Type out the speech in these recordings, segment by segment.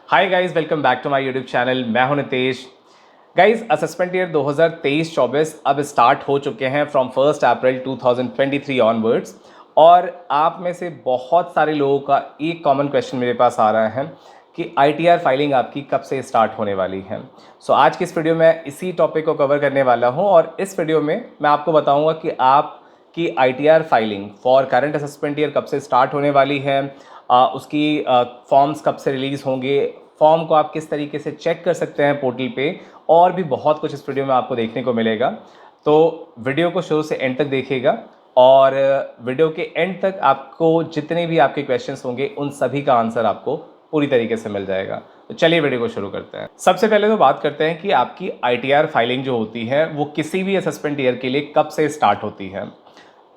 Hi guys, welcome back to my YouTube channel. मैं हूं Nitesh. Guys, assessment year 2023-24 अब start हो चुके हैं फ्रॉम 1 अप्रैल 2023 ऑनवर्ड्स। और आप में से बहुत सारे लोगों का एक कॉमन क्वेश्चन मेरे पास आ रहा है कि आईटीआर फाइलिंग आपकी कब से स्टार्ट होने वाली है। सो आज की इस वीडियो में इसी टॉपिक को कवर करने वाला हूं और इस वीडियो में मैं आपको बताऊंगा कि आप की ITR filing for current assessment year कब से स्टार्ट होने वाली है, उसकी फॉर्म्स कब से रिलीज़ होंगे, फॉर्म को आप किस तरीके से चेक कर सकते हैं पोर्टल पे, और भी बहुत कुछ इस वीडियो में आपको देखने को मिलेगा। तो वीडियो को शुरू से एंड तक देखिएगा और वीडियो के एंड तक आपको जितने भी आपके क्वेश्चंस होंगे उन सभी का आंसर आपको पूरी तरीके से मिल जाएगा। तो चलिए वीडियो को शुरू करते हैं। सबसे पहले तो बात करते हैं कि आपकी आईटीआर फाइलिंग जो होती है वो किसी भी असेसमेंट ईयर के लिए कब से स्टार्ट होती है।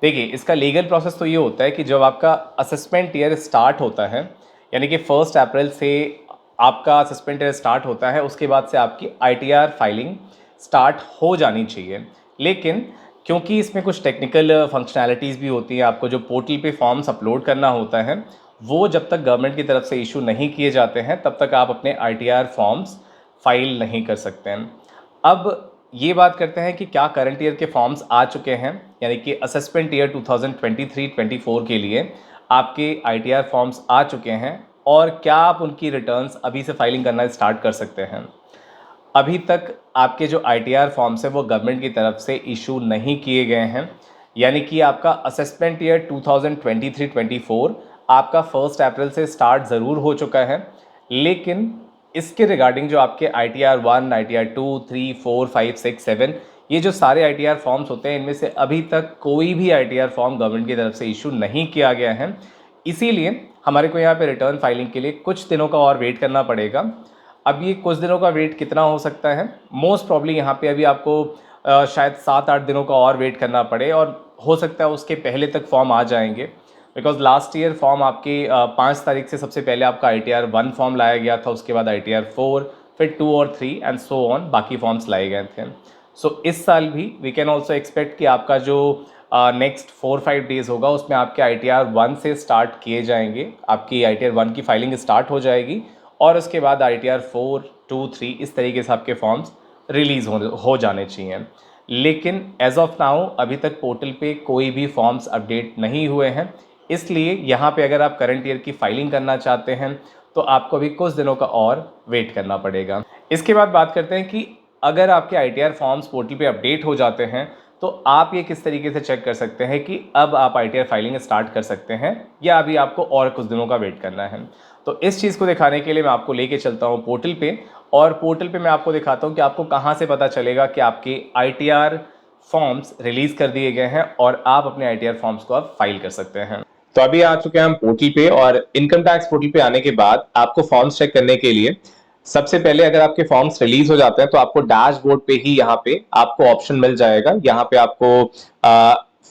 देखिए, इसका लीगल प्रोसेस तो ये होता है कि जब आपका असेसमेंट ईयर स्टार्ट होता है, यानी कि 1 अप्रैल से आपका असेसमेंट ईयर स्टार्ट होता है, उसके बाद से आपकी आईटीआर फाइलिंग स्टार्ट हो जानी चाहिए। लेकिन क्योंकि इसमें कुछ टेक्निकल फंक्शनैलिटीज़ भी होती हैं, आपको जो पोर्टल पे फॉर्म्स अपलोड करना होता है वो जब तक गवर्नमेंट की तरफ से इशू नहीं किए जाते हैं तब तक आप अपने आईटीआर फॉर्म्स फाइल नहीं कर सकते हैं। अब ये बात करते हैं कि क्या करंट ईयर के फॉर्म्स आ चुके हैं, यानी कि असेसमेंट ईयर 2023-24 के लिए आपके आईटीआर फॉर्म्स आ चुके हैं और क्या आप उनकी रिटर्न्स अभी से फाइलिंग करना स्टार्ट कर सकते हैं। अभी तक आपके जो आईटीआर फॉर्म्स हैं वो गवर्नमेंट की तरफ से इशू नहीं किए गए हैं, यानी कि आपका असेसमेंट ईयर 2023-24 आपका 1 अप्रैल से स्टार्ट ज़रूर हो चुका है, लेकिन इसके रिगार्डिंग जो आपके ITR 1, ITR 2, 3, 4, 5, 6, 7 ये जो सारे आईटीआर फॉर्म्स होते हैं, इनमें से अभी तक कोई भी आईटीआर फॉर्म गवर्नमेंट की तरफ से इशू नहीं किया गया है। इसीलिए हमारे को यहाँ पे रिटर्न फाइलिंग के लिए कुछ दिनों का और वेट करना पड़ेगा। अब ये कुछ दिनों का वेट कितना हो सकता है, मोस्ट प्रॉब्ली यहाँ पे अभी आपको शायद 7-8 दिनों का और वेट करना पड़े, और हो सकता है उसके पहले तक फॉर्म आ जाएंगे। बिकॉज लास्ट ईयर फॉर्म आपके 5 तारीख से सबसे पहले आपका ITR 1 फॉर्म लाया गया था, उसके बाद ITR 4, फिर 2 और 3 एंड सो ऑन बाकी फॉर्म्स लाए गए थे। सो इस साल भी वी कैन ऑल्सो एक्सपेक्ट कि आपका जो नेक्स्ट 4-5 डेज़ होगा उसमें आपके ITR 1 से स्टार्ट किए जाएंगे, आपकी ITR 1 की फाइलिंग स्टार्ट हो जाएगी और उसके बाद ITR 4, 2, 3 इस तरीके से आपके फॉर्म्स रिलीज़ हो जाने चाहिए। लेकिन एज ऑफ नाउ अभी तक पोर्टल पे कोई भी फॉर्म्स अपडेट नहीं हुए हैं, इसलिए यहाँ पे अगर आप करंट ईयर की फाइलिंग करना चाहते हैं तो आपको अभी कुछ दिनों का और वेट करना पड़ेगा। इसके बाद बात करते हैं कि अगर आपके आईटीआर फॉर्म्स पोर्टल पे अपडेट हो जाते हैं तो आप ये किस तरीके से चेक कर सकते हैं कि अब आप आईटीआर फाइलिंग स्टार्ट कर सकते हैं या अभी आपको और कुछ दिनों का वेट करना है। तो इस चीज़ को दिखाने के लिए मैं आपको लेके चलता हूँ पोर्टल पे, और पोर्टल पे मैं आपको दिखाता हूँ कि आपको कहाँ से पता चलेगा कि आपके आईटीआर फॉर्म्स रिलीज़ कर दिए गए हैं और आप अपने आईटीआर फॉर्म्स को अब फाइल कर सकते हैं। तो अभी आ चुके हैं हम पोर्टल पे, और इनकम टैक्स पोर्टल पे आने के बाद आपको फॉर्म्स चेक करने के लिए सबसे पहले अगर आपके फॉर्म्स रिलीज हो जाते हैं तो आपको डैशबोर्ड पे ही यहाँ पे आपको ऑप्शन मिल जाएगा। यहाँ पे आपको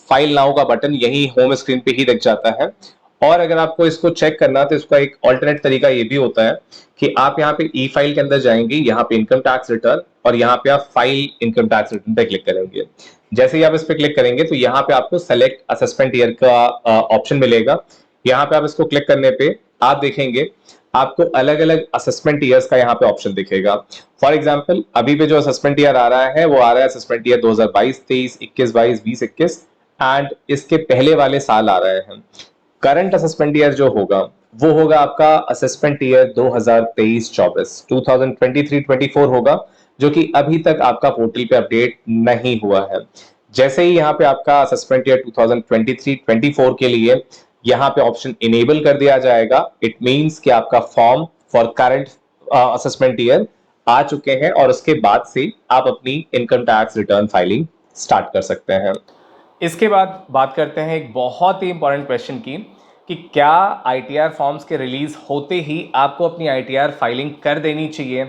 फाइल नाउ का बटन यही होम स्क्रीन पे ही दिख जाता है। और अगर आपको इसको चेक करना है तो इसका एक ऑल्टरनेट तरीका ये भी होता है कि आप यहाँ पे ई फाइल के अंदर जाएंगे, यहाँ पे इनकम टैक्स रिटर्न, और यहाँ पे आप फाइल इनकम टैक्स रिटर्न पे क्लिक करेंगे। जैसे ही आप इस पे क्लिक करेंगे तो यहाँ पे आपको सेलेक्ट असेसमेंट ईयर का ऑप्शन मिलेगा। यहाँ पे आप इसको क्लिक करने पे आप देखेंगे आपको अलग अलग असेसमेंट ईयर्स का यहाँ पे ऑप्शन दिखेगा। फॉर एग्जांपल अभी पे जो असेसमेंट ईयर आ रहा है वो आ रहा है असेसमेंट ईयर 2022-23, 21-22, 20-21 एंड इसके पहले वाले साल आ रहे हैं। करंट असेसमेंट ईयर जो होगा वो होगा आपका असेसमेंट ईयर 2023-24, 2023-24 होगा, जो कि अभी तक आपका पोर्टल पे अपडेट नहीं हुआ है। जैसे ही यहाँ पे आपका असेसमेंट ईयर 2023-24 के लिए यहाँ पे ऑप्शन इनेबल कर दिया जाएगा, इट मींस कि आपका form for current assessment year आ चुके हैं और उसके बाद से आप अपनी income tax return filing start कर सकते हैं। इसके बाद बात करते हैं एक बहुत ही इंपॉर्टेंट क्वेश्चन की कि क्या आईटीआर फॉर्म्स के रिलीज होते ही आपको अपनी आईटीआर फाइलिंग कर देनी चाहिए।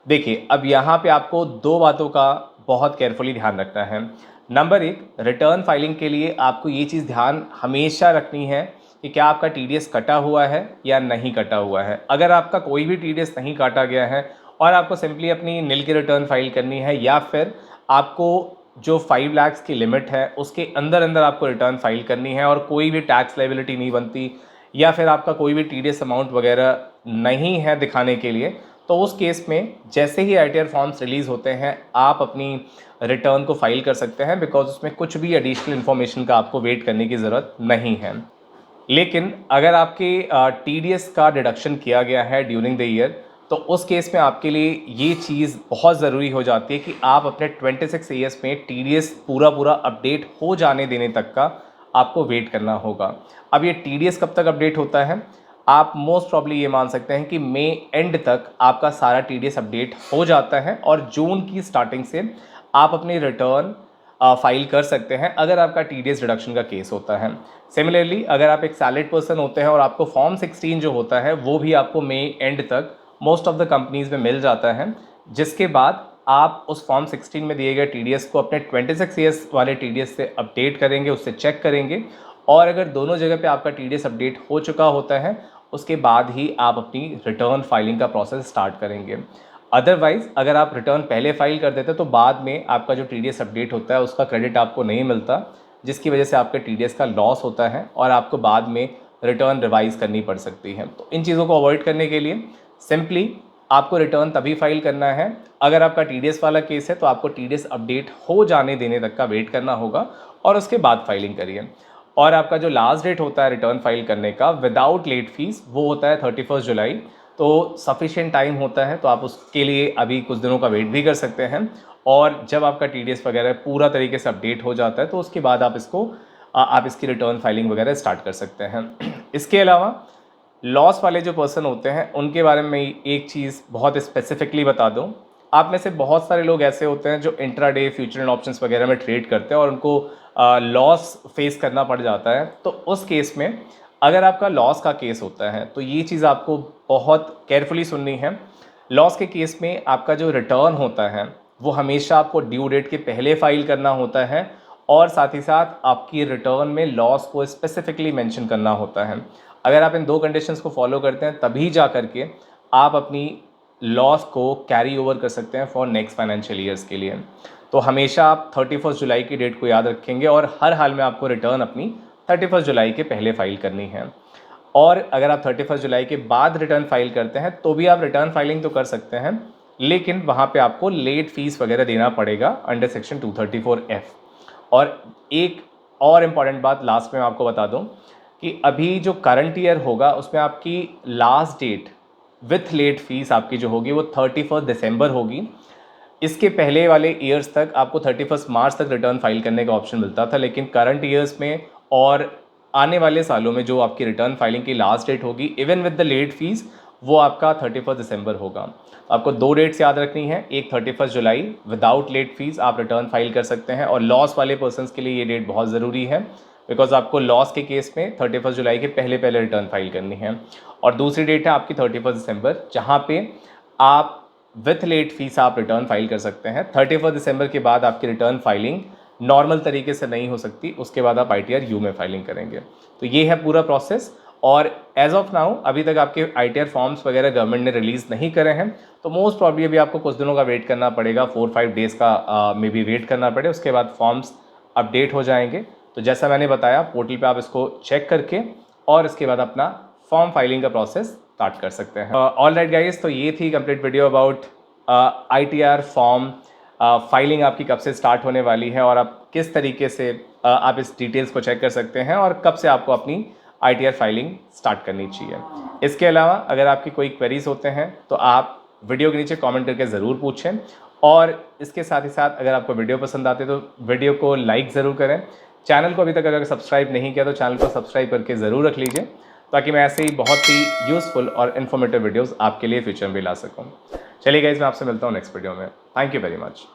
देखिए, अब यहाँ पे आपको दो बातों का बहुत केयरफुली ध्यान रखना है। नंबर एक, रिटर्न फाइलिंग के लिए आपको ये चीज़ ध्यान हमेशा रखनी है कि क्या आपका टीडीएस कटा हुआ है या नहीं कटा हुआ है। अगर आपका कोई भी टीडीएस नहीं काटा गया है और आपको सिंपली अपनी निल की रिटर्न फाइल करनी है, या फिर आपको जो 5 लाख की लिमिट है उसके अंदर अंदर आपको रिटर्न फाइल करनी है और कोई भी टैक्स लाइबिलिटी नहीं बनती, या फिर आपका कोई भी टीडीएस अमाउंट वगैरह नहीं है दिखाने के लिए, तो उस केस में जैसे ही ITR फॉर्म्स रिलीज़ होते हैं आप अपनी रिटर्न को फाइल कर सकते हैं, बिकॉज उसमें कुछ भी एडिशनल इन्फॉर्मेशन का आपको वेट करने की ज़रूरत नहीं है। लेकिन अगर आपके TDS का डिडक्शन किया गया है ड्यूरिंग द ईयर, तो उस केस में आपके लिए ये चीज़ बहुत ज़रूरी हो जाती है कि आप अपने 26 ईयर्स में TDS पूरा अपडेट हो जाने देने तक का आपको वेट करना होगा। अब ये TDS कब तक अपडेट होता है? आप मोस्ट प्रॉब्ली ये मान सकते हैं कि मई एंड तक आपका सारा TDS अपडेट हो जाता है और जून की स्टार्टिंग से आप अपनी रिटर्न फाइल कर सकते हैं अगर आपका TDS रिडक्शन का केस होता है। सिमिलरली अगर आप एक सैलरीड पर्सन होते हैं और आपको फॉर्म 16 जो होता है वो भी आपको मई एंड तक मोस्ट ऑफ द कंपनीज में मिल जाता है, जिसके बाद आप उस फॉर्म 16 में दिए गए TDS को अपने 26 ईयर्स वाले TDS से अपडेट करेंगे, उससे चेक करेंगे, और अगर दोनों जगह पे आपका TDS अपडेट हो चुका होता है उसके बाद ही आप अपनी रिटर्न फाइलिंग का प्रोसेस स्टार्ट करेंगे। अदरवाइज अगर आप रिटर्न पहले फाइल कर देते तो बाद में आपका जो TDS अपडेट होता है उसका क्रेडिट आपको नहीं मिलता, जिसकी वजह से आपके TDS का लॉस होता है और आपको बाद में रिटर्न रिवाइज करनी पड़ सकती है। तो इन चीज़ों को अवॉइड करने के लिए सिंपली आपको रिटर्न तभी फाइल करना है अगर आपका TDS वाला केस है, तो आपको TDS अपडेट हो जाने देने तक का वेट करना होगा और उसके बाद फाइलिंग करिए। और आपका जो लास्ट डेट होता है रिटर्न फाइल करने का विदाउट लेट फीस वो होता है 31 जुलाई। तो सफिशिएंट टाइम होता है, तो आप उसके लिए अभी कुछ दिनों का वेट भी कर सकते हैं, और जब आपका TDS वगैरह पूरा तरीके से अपडेट हो जाता है तो उसके बाद आप इसकी रिटर्न फाइलिंग वगैरह स्टार्ट कर सकते हैं। इसके अलावा लॉस वाले जो पर्सन होते हैं उनके बारे में एक चीज़ बहुत स्पेसिफिकली बता दूं, आप में से बहुत सारे लोग ऐसे होते हैं जो इंट्राडे फ्यूचर एंड ऑप्शंस वगैरह में ट्रेड करते हैं और उनको लॉस फेस करना पड़ जाता है। तो उस केस में अगर आपका लॉस का केस होता है तो ये चीज़ आपको बहुत केयरफुली सुननी है। लॉस के केस में आपका जो रिटर्न होता है वो हमेशा आपको ड्यू डेट के पहले फाइल करना होता है, और साथ ही साथ आपकी रिटर्न में लॉस को स्पेसिफिकली मेंशन करना होता है। अगर आप इन दो कंडीशंस को फॉलो करते हैं तभी जा करके आप अपनी लॉस को कैरी ओवर कर सकते हैं फॉर नेक्स्ट फाइनेंशियल ईयर्स के लिए। तो हमेशा आप 31 जुलाई की डेट को याद रखेंगे और हर हाल में आपको रिटर्न अपनी 31 जुलाई के पहले फाइल करनी है। और अगर आप 31 जुलाई के बाद रिटर्न फाइल करते हैं तो भी आप रिटर्न फाइलिंग तो कर सकते हैं, लेकिन वहाँ पे आपको लेट फीस वगैरह देना पड़ेगा अंडर सेक्शन 234F। और एक और इम्पॉर्टेंट बात लास्ट में आपको बता दूं कि अभी जो करंट ईयर होगा उसमें आपकी last date with late fee आपकी जो होगी वो 31 दिसंबर होगी। इसके पहले वाले ईयर्स तक आपको 31 मार्च तक रिटर्न फाइल करने का ऑप्शन मिलता था, लेकिन करंट ईयर्स में और आने वाले सालों में जो आपकी रिटर्न फाइलिंग की लास्ट डेट होगी even with the late fee वो आपका 31 दिसंबर होगा। आपको दो डेट्स याद रखनी है, एक 31 जुलाई विदाउट लेट फीस आप रिटर्न फाइल कर सकते हैं, और लॉस वाले पर्सनस के लिए ये डेट बहुत ज़रूरी है बिकॉज आपको लॉस के केस में 31 जुलाई के पहले पहले रिटर्न फाइल करनी है। और दूसरी डेट है आपकी 31 दिसंबर, जहाँ पे आप विथ लेट फीस आप रिटर्न फाइल कर सकते हैं। 31 दिसंबर के बाद आपकी रिटर्न फाइलिंग नॉर्मल तरीके से नहीं हो सकती, उसके बाद आप ITR यू में फाइलिंग करेंगे। तो ये है पूरा प्रोसेस, और एज ऑफ नाउ अभी तक आपके ITR फॉर्म्स वगैरह गवर्नमेंट ने रिलीज़ नहीं करे हैं, तो मोस्ट प्रॉब्ली अभी आपको कुछ दिनों का वेट करना पड़ेगा, 4-5 डेज़ का मे बी वेट करना पड़े, उसके बाद फॉर्म्स अपडेट हो जाएंगे। तो जैसा मैंने बताया पोर्टल पे आप इसको चेक करके और इसके बाद अपना फॉर्म फाइलिंग का प्रोसेस स्टार्ट कर सकते हैं। ऑल राइट गाइज, तो ये थी complete video about ITR form filing आपकी कब से स्टार्ट होने वाली है और आप किस तरीके से आप इस डिटेल्स को चेक कर सकते हैं और कब से आपको अपनी ITR फाइलिंग स्टार्ट करनी चाहिए। इसके अलावा अगर आपकी कोई क्वेरीज होते हैं तो आप वीडियो के नीचे कमेंट करके ज़रूर पूछें, और इसके साथ ही साथ अगर आपको वीडियो पसंद आते तो वीडियो को लाइक ज़रूर करें। चैनल को अभी तक अगर सब्सक्राइब नहीं किया तो चैनल को सब्सक्राइब करके ज़रूर रख लीजिए, ताकि मैं ऐसे ही बहुत ही यूज़फुल और इन्फॉर्मेटिव वीडियोज़ आपके लिए फ्यूचर में ला सकूँ। चलिए गाइज, मैं आपसे मिलता हूँ नेक्स्ट वीडियो में। Thank you very much.